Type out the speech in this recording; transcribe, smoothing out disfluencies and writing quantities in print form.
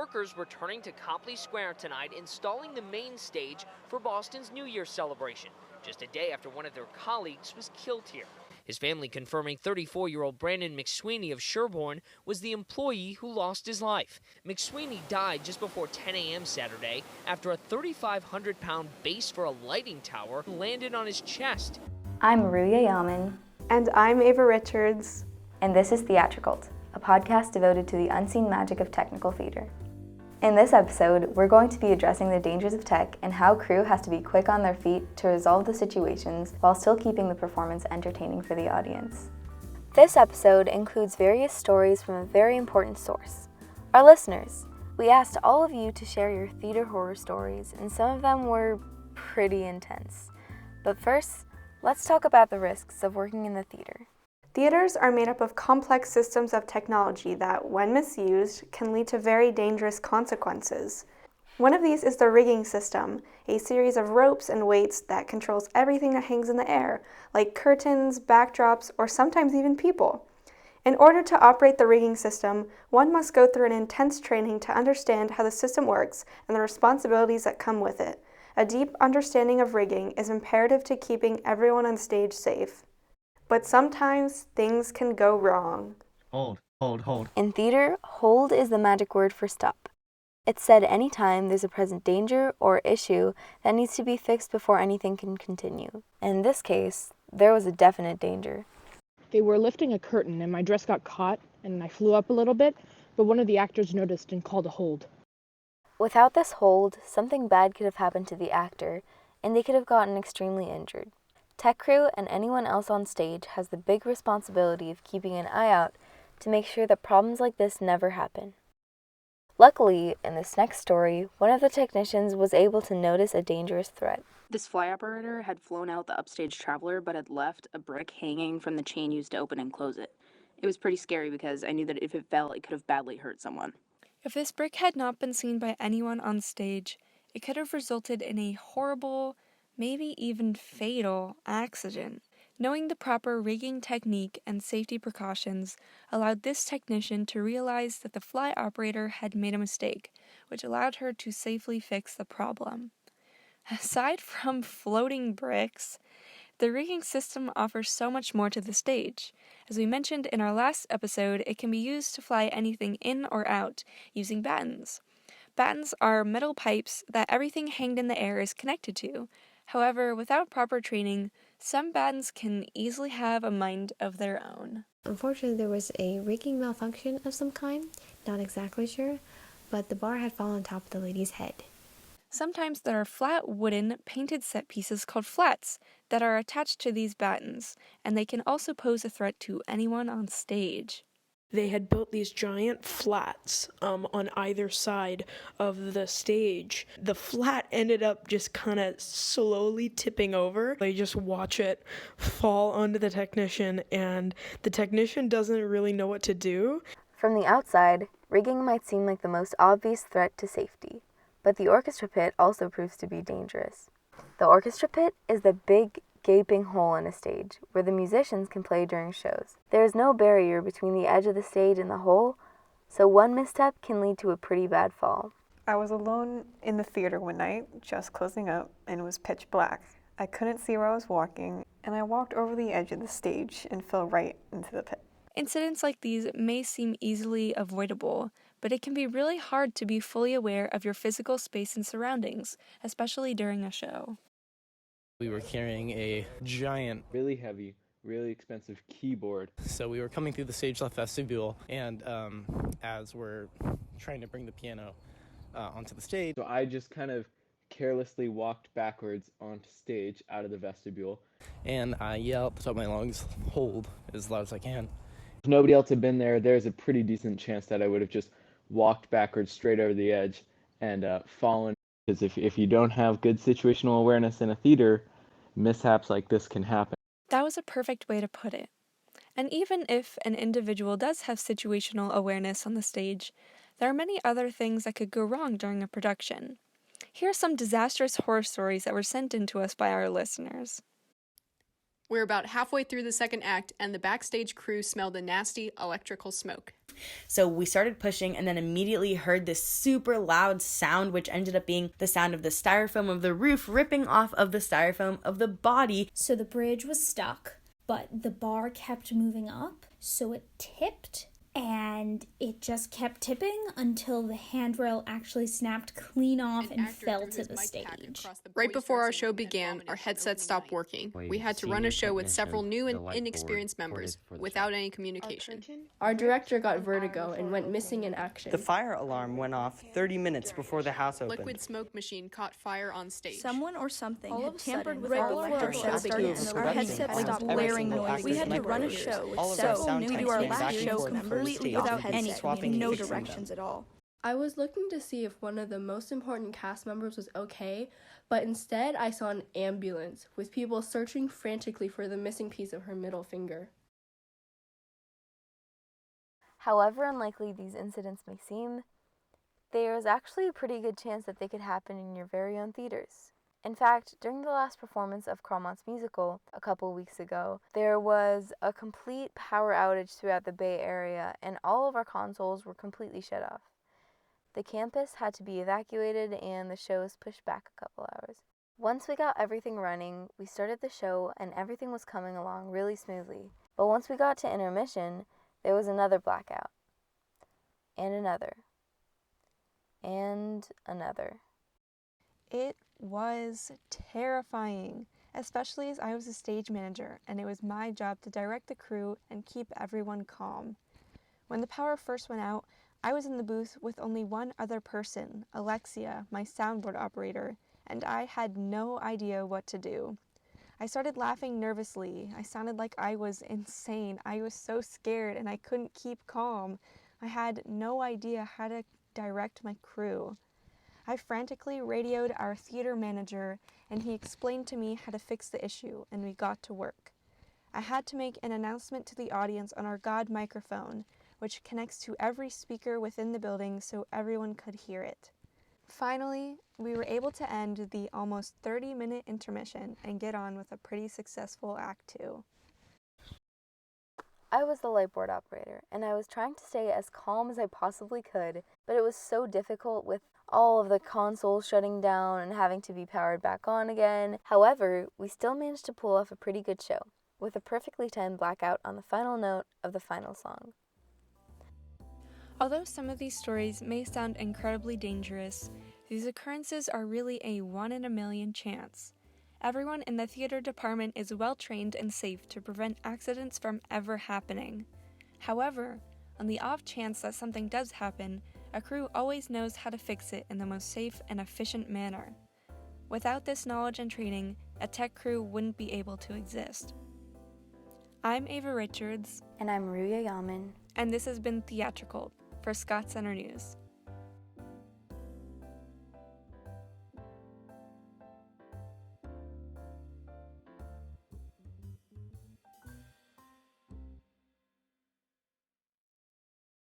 workers returning to Copley Square tonight, installing the main stage for Boston's New Year's celebration, just a day after one of their colleagues was killed here. His family confirming 34-year-old Brandon McSweeney of Sherborne was the employee who lost his life. McSweeney died just before 10 a.m. Saturday after a 3,500-pound base for a lighting tower landed on his chest. I'm Maria Yaman. And I'm Ava Richards. And this is Theatricult, a podcast devoted to the unseen magic of technical theater. In this episode, we're going to be addressing the dangers of tech and how crew has to be quick on their feet to resolve the situations while still keeping the performance entertaining for the audience. This episode includes various stories from a very important source, our listeners. We asked all of you to share your theater horror stories, and some of them were pretty intense. But first, let's talk about the risks of working in the theater. Theaters are made up of complex systems of technology that, when misused, can lead to very dangerous consequences. One of these is the rigging system, a series of ropes and weights that controls everything that hangs in the air, like curtains, backdrops, or sometimes even people. In order to operate the rigging system, one must go through an intense training to understand how the system works and the responsibilities that come with it. A deep understanding of rigging is imperative to keeping everyone on stage safe. But sometimes things can go wrong. Hold. In theater, hold is the magic word for stop. It's said anytime there's a present danger or issue that needs to be fixed before anything can continue. And in this case, there was a definite danger. They were lifting a curtain and my dress got caught and I flew up a little bit, but one of the actors noticed and called a hold. Without this hold, something bad could have happened to the actor and they could have gotten extremely injured. Tech crew and anyone else on stage has the big responsibility of keeping an eye out to make sure that problems like this never happen. Luckily, in this next story, one of the technicians was able to notice a dangerous threat. This fly operator had flown out the upstage traveler but had left a brick hanging from the chain used to open and close it. It was pretty scary because I knew that if it fell, it could have badly hurt someone. If this brick had not been seen by anyone on stage, it could have resulted in a horrible, maybe even fatal accident. Knowing the proper rigging technique and safety precautions allowed this technician to realize that the fly operator had made a mistake, which allowed her to safely fix the problem. Aside from floating bricks, the rigging system offers so much more to the stage. As we mentioned in our last episode, it can be used to fly anything in or out using battens. Battens are metal pipes that everything hanged in the air is connected to. However, without proper training, some battens can easily have a mind of their own. Unfortunately, there was a rigging malfunction of some kind, not exactly sure, but the bar had fallen on top of the lady's head. Sometimes there are flat wooden painted set pieces called flats that are attached to these battens, and they can also pose a threat to anyone on stage. They had built these giant flats on either side of the stage. The flat ended up just kind of slowly tipping over. They just watch it fall onto the technician, and the technician doesn't really know what to do. From the outside, rigging might seem like the most obvious threat to safety, but the orchestra pit also proves to be dangerous. The orchestra pit is the big, gaping hole in a stage where the musicians can play during shows. There is no barrier between the edge of the stage and the hole, so one misstep can lead to a pretty bad fall. I was alone in the theater one night, just closing up, and it was pitch black. I couldn't see where I was walking, and I walked over the edge of the stage and fell right into the pit. Incidents like these may seem easily avoidable, but it can be really hard to be fully aware of your physical space and surroundings, especially during a show. We were carrying a giant, really heavy, really expensive keyboard. So we were coming through the stage left vestibule, and as we're trying to bring the piano onto the stage. So I just kind of carelessly walked backwards onto stage out of the vestibule. And I yelled at the top of my lungs, hold, as loud as I can. If nobody else had been there, there's a pretty decent chance that I would have just walked backwards straight over the edge and fallen. Because if you don't have good situational awareness in a theater, mishaps like this can happen. That was a perfect way to put it. And even if an individual does have situational awareness on the stage, there are many other things that could go wrong during a production. Here are some disastrous horror stories that were sent in to us by our listeners. We're about halfway through the second act, and the backstage crew smelled a nasty electrical smoke. So we started pushing and then immediately heard this super loud sound, which ended up being the sound of the styrofoam of the roof ripping off of the styrofoam of the body. So the bridge was stuck, but the bar kept moving up, so it tipped. And it just kept tipping until the handrail actually snapped clean off and fell to the stage. Right before our show began, our headsets stopped working. We had to run a show with several new and inexperienced members without any communication. Our director got vertigo and went missing in action. The fire alarm went off 30 minutes before the house opened. Liquid smoke machine caught fire on stage. Someone or something had tampered with right our electrical started, our headsets stopped blaring noise. We had to run a show with several new to our last show completely without any no directions at all. I was looking to see if one of the most important cast members was okay, but instead I saw an ambulance with people searching frantically for the missing piece of her middle finger. However unlikely these incidents may seem, there is actually a pretty good chance that they could happen in your very own theaters. In fact, during the last performance of Crawmont's musical a couple weeks ago, there was a complete power outage throughout the Bay Area and all of our consoles were completely shut off. The campus had to be evacuated and the show was pushed back a couple hours. Once we got everything running, we started the show and everything was coming along really smoothly. But once we got to intermission, there was another blackout. And another. And another. It was terrifying, especially as I was a stage manager and it was my job to direct the crew and keep everyone calm. When the power first went out, I was in the booth with only one other person, Alexia, my soundboard operator, and I had no idea what to do. I started laughing nervously. I sounded like I was insane. I was so scared and I couldn't keep calm. I had no idea how to direct my crew. I frantically radioed our theater manager and he explained to me how to fix the issue and we got to work. I had to make an announcement to the audience on our God microphone, which connects to every speaker within the building so everyone could hear it. Finally, we were able to end the almost 30-minute intermission and get on with a pretty successful Act 2. I was the lightboard operator, and I was trying to stay as calm as I possibly could, but it was so difficult with all of the consoles shutting down and having to be powered back on again. However, we still managed to pull off a pretty good show, with a perfectly timed blackout on the final note of the final song. Although some of these stories may sound incredibly dangerous, these occurrences are really a 1 in a million chance. Everyone in the theater department is well trained and safe to prevent accidents from ever happening. However, on the off chance that something does happen, a crew always knows how to fix it in the most safe and efficient manner. Without this knowledge and training, a tech crew wouldn't be able to exist. I'm Ava Richards. And I'm Ruya Yaman. And this has been Theatricult for Scott Center News.